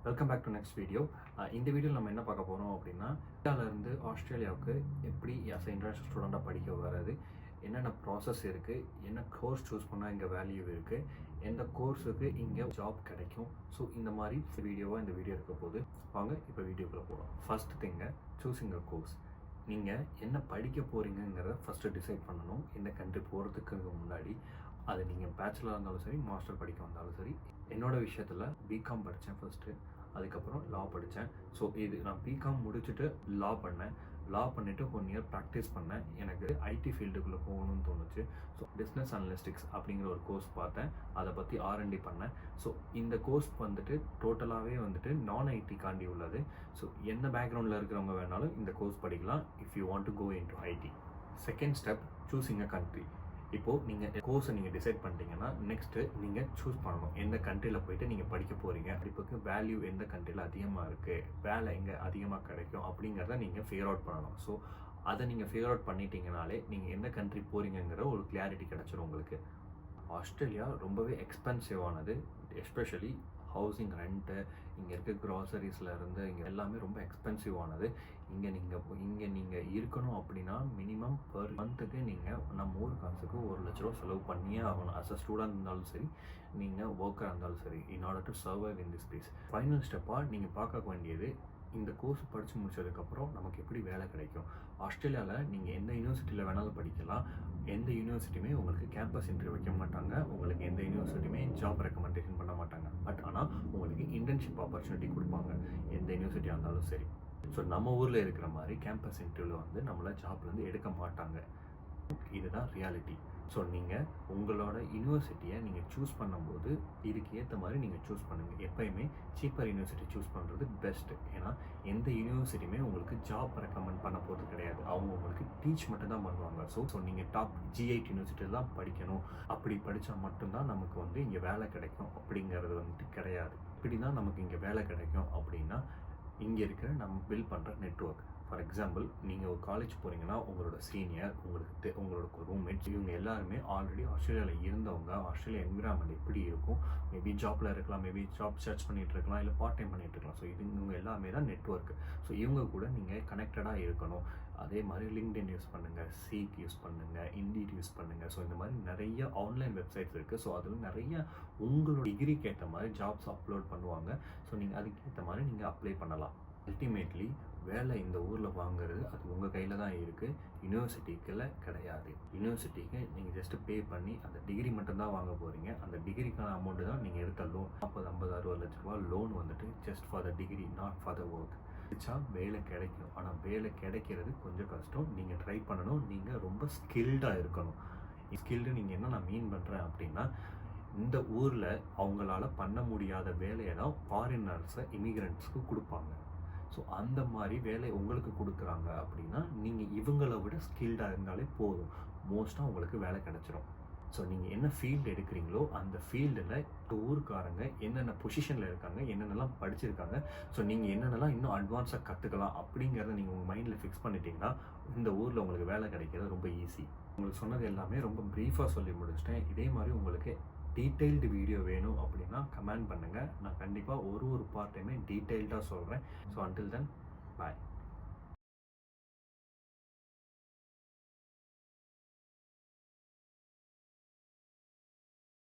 Welcome back to next video. இந்த வீடியோவில் நம்ம என்ன பார்க்க போகிறோம் அப்படின்னா, இந்தியாவிலேருந்து ஆஸ்திரேலியாவுக்கு எப்படி ஆஸ் இன்டர்நேஷ்னல் ஸ்டூடெண்ட்டாக படிக்க வர்றது, என்னென்ன ப்ராசஸ் இருக்குது, என்ன கோர்ஸ் சூஸ் பண்ணால் இங்கே வேல்யூ இருக்குது, எந்த கோர்ஸுக்கு இங்கே ஜாப் கிடைக்கும். ஸோ இந்த மாதிரி வீடியோவாக இந்த வீடியோ இருக்க போது வாங்க இப்போ வீடியோக்குள்ளே போகலாம். ஃபர்ஸ்ட் திங்க சூஸிங் அ கோர்ஸ். நீங்கள் என்ன படிக்க போகிறீங்கிறத ஃபஸ்ட்டு டிசைட் பண்ணணும். இந்த கண்ட்ரி போகிறதுக்கு முன்னாடி அது நீங்கள் பேச்சுலராக இருந்தாலும் சரி, மாஸ்டர் படிக்க வந்தாலும் சரி. என்னோடய விஷயத்தில் பிகாம் படித்தேன் ஃபஸ்ட்டு, அதுக்கப்புறம் லா படித்தேன். ஸோ இது நான் பிகாம் முடிச்சுட்டு லா பண்ணேன். லா பண்ணிவிட்டு 1 இயர் ப்ராக்டிஸ் பண்ணேன். எனக்கு ஐடி ஃபீல்டுக்குள்ளே போகணும்னு தோணுச்சு. ஸோ பிஸ்னஸ் அனலிஸ்டிக்ஸ் அப்படிங்கிற ஒரு கோர்ஸ் பார்த்தேன். அதை பற்றி R&D பண்ணேன். ஸோ இந்த கோர்ஸ் வந்துட்டு டோட்டலாகவே வந்துட்டு நான் ஐடிக்காண்டி உள்ளது. ஸோ எந்த பேக்ரவுண்டில் இருக்கிறவங்க வேணாலும் இந்த கோர்ஸ் படிக்கலாம் if you want to go into IT. Second step, choosing a country. இப்போது நீங்கள் கோர்ஸை நீங்கள் டிசைட் பண்ணிட்டீங்கன்னா நெக்ஸ்ட்டு நீங்கள் சூஸ் பண்ணணும் எந்த கண்ட்ரியில் போய்ட்டு நீங்கள் படிக்க போகிறீங்க, படிப்புக்கு வேல்யூ எந்த கண்ட்ரியில் அதிகமாக இருக்குது, வேலை எங்கே அதிகமாக கிடைக்கும் அப்படிங்கிறத நீங்கள் ஃபிகர் அவுட் பண்ணணும். ஸோ அதை நீங்கள் ஃபிகர் அவுட் பண்ணிட்டீங்கனாலே நீங்கள் எந்த கண்ட்ரி போகிறீங்கிற ஒரு கிளாரிட்டி கிடச்சிரும் உங்களுக்கு. ஆஸ்திரேலியா ரொம்பவே எக்ஸ்பென்சிவானது, எஸ்பெஷலி ஹவுசிங் ரெண்ட்டு, இங்கே இருக்க க்ராசரிஸில் இருந்து இங்கே எல்லாமே ரொம்ப எக்ஸ்பென்சிவானது. இங்கே நீங்கள் இருக்கணும் அப்படின்னா மினிமம் பர் மந்த்துக்கு நீங்கள் நம்ம ஊர் காசுக்கு 1 லட்ச ரூபா செலவு பண்ணியே ஆகணும். அஸ் அ ஸ்டூடெண்ட் இருந்தாலும் சரி, நீங்கள் ஒர்க்கராக இருந்தாலும் சரி, in order to survive in this place. Final ஸ்டெப்பாக நீங்கள் பார்க்க வேண்டியது, இந்த கோர்ஸ் படித்து முடிச்சதுக்கப்புறம் நமக்கு எப்படி வேலை கிடைக்கும். ஆஸ்திரேலியாவில் நீங்கள் எந்த யூனிவர்சிட்டியில் வேணாலும் படிக்கலாம். எந்த யூனிவர்சிட்டியுமே உங்களுக்கு கேம்பஸ் இன்டர்வியூ வைக்க மாட்டாங்க. உங்களுக்கு எந்த யூனிவர்சிட்டியுமே ஜாப் ரெக்கமெண்டேஷன் பண்ண மாட்டாங்க. பட் ஆனால் உங்களுக்கு இன்டர்ன்ஷிப் ஆப்பர்ச்சுனிட்டி கொடுப்பாங்க, எந்த யூனிவர்சிட்டியாக இருந்தாலும் சரி. ஸோ நம்ம ஊரில் இருக்கிற மாதிரி கேம்பஸ் இன்டர்வியூவில் வந்து நம்மளை ஜாப்லேருந்து எடுக்க மாட்டாங்க. இதுதான் ரியாலிட்டி. ஸோ நீங்கள் உங்களோட யூனிவர்சிட்டியை நீங்கள் சூஸ் பண்ணும்போது இதுக்கு ஏற்ற மாதிரி நீங்கள் சூஸ் பண்ணுங்கள். எப்போயுமே சீப்பர் யூனிவர்சிட்டி சூஸ் பண்ணுறது பெஸ்ட்டு. ஏன்னா எந்த யூனிவர்சிட்டியுமே உங்களுக்கு ஜாப் ரெக்கமெண்ட் பண்ண போகிறது கிடையாது. அவங்க உங்களுக்கு டீச் மட்டும் தான் பண்ணுவாங்க. ஸோ நீங்கள் டாப் G8 யூனிவர்சிட்டியில் தான் படிக்கணும், அப்படி படித்தா மட்டும்தான் நமக்கு வந்து இங்கே வேலை கிடைக்கும் அப்படிங்கிறது வந்துட்டு கிடையாது. இப்படி தான் நமக்கு இங்கே வேலை கிடைக்கும் அப்படின்னா இங்கே இருக்கிற நம்ம பில்ட் பண்ணுற நெட்வொர்க். ஃபார் எக்ஸாம்பிள், நீங்கள் ஒரு காலேஜ் போகிறீங்கன்னா உங்களோட சீனியர், உங்களோட ரூம்மேட்ஸ், இவங்க எல்லாருமே ஆல்ரெடி ஆஸ்திரேலியாவில் இருந்தவங்க. ஆஸ்திரேலியா என்விரான்மெண்ட் எப்படி இருக்கும், மேபி ஜாப்பில் இருக்கலாம், மேபி ஜாப் சர்ச் பண்ணிகிட்டு இருக்கலாம், இல்லை பார்ட் டைம் பண்ணிகிட்டு இருக்கலாம். ஸோ இவங்க எல்லாமே தான் நெட்வொர்க். ஸோ இவங்க கூட நீங்கள் கனெக்டடாக இருக்கணும். அதே மாதிரி லிங்க்டின் யூஸ் பண்ணுங்கள், சீக் யூஸ் பண்ணுங்கள், இண்டீட் யூஸ் பண்ணுங்கள். ஸோ இந்த மாதிரி நிறைய ஆன்லைன் வெப்சைட்ஸ் இருக்குது. ஸோ அதில் நிறைய உங்களோட டிகிரிக்கு ஏற்ற மாதிரி ஜாப்ஸ் அப்லோட் பண்ணுவாங்க. ஸோ நீங்கள் அதுக்கு ஏற்ற மாதிரி நீங்கள் அப்ளை பண்ணலாம். அல்டிமேட்லி வேலை இந்த ஊரில் வாங்குறது அது உங்கள் கையில் தான் இருக்குது, யூனிவர்சிட்டிக்குள்ள கிடையாது. யூனிவர்சிட்டிக்கு நீங்கள் ஜஸ்ட்டு பே பண்ணி அந்த டிகிரி மட்டும்தான் வாங்க போகிறீங்க. அந்த டிகிரிக்கான அமௌண்ட்டு தான் நீங்கள் எடுத்த லோன். 40, 50, 60 லட்ச ரூபா லோன் வந்துட்டு just for the degree, not for the work. படித்தா வேலை கிடைக்கும், ஆனால் வேலை கிடைக்கிறது கொஞ்சம் கஷ்டம். நீங்கள் ட்ரை பண்ணணும். நீங்கள் ரொம்ப ஸ்கில்டாக இருக்கணும். ஸ்கில்டு நீங்கள் என்ன நான் மீன் பண்ணுறேன் அப்படின்னா, இந்த ஊரில் அவங்களால பண்ண முடியாத வேலையை தான் ஃபாரினர்ஸை இமிக்ரெண்ட்ஸ்க்கு கொடுப்பாங்க. ஸோ அந்த மாதிரி வேலை உங்களுக்கு கொடுக்குறாங்க அப்படின்னா நீங்கள் இவங்களை விட ஸ்கில்டாக இருந்தாலே போதும், மோஸ்ட்டாக உங்களுக்கு வேலை கிடச்சிரும். ஸோ நீங்கள் என்ன ஃபீல்டு எடுக்கிறீங்களோ அந்த ஃபீல்டில் ஊருக்காரங்க என்னென்ன பொசிஷனில் இருக்காங்க, என்னென்னலாம் படிச்சிருக்காங்க, ஸோ நீங்கள் என்னென்னலாம் இன்னும் அட்வான்ஸாக கற்றுக்கலாம் அப்படிங்கிறத நீங்கள் உங்கள் மைண்டில் ஃபிக்ஸ் பண்ணிட்டீங்கன்னா இந்த ஊரில் உங்களுக்கு வேலை கிடைக்கிறது ரொம்ப ஈஸி. உங்களுக்கு சொன்னது எல்லாமே ரொம்ப ப்ரீஃபாக சொல்லி முடிச்சிட்டேன். இதே மாதிரி உங்களுக்கு டீட்டெயில்டு வீடியோ வேணும் அப்படின்னா கமெண்ட் பண்ணுங்கள். நான் கண்டிப்பாக ஒரு பார்ட்டையுமே டீட்டெயில்டாக சொல்கிறேன். ஸோ அன்டில் தென் பாய்.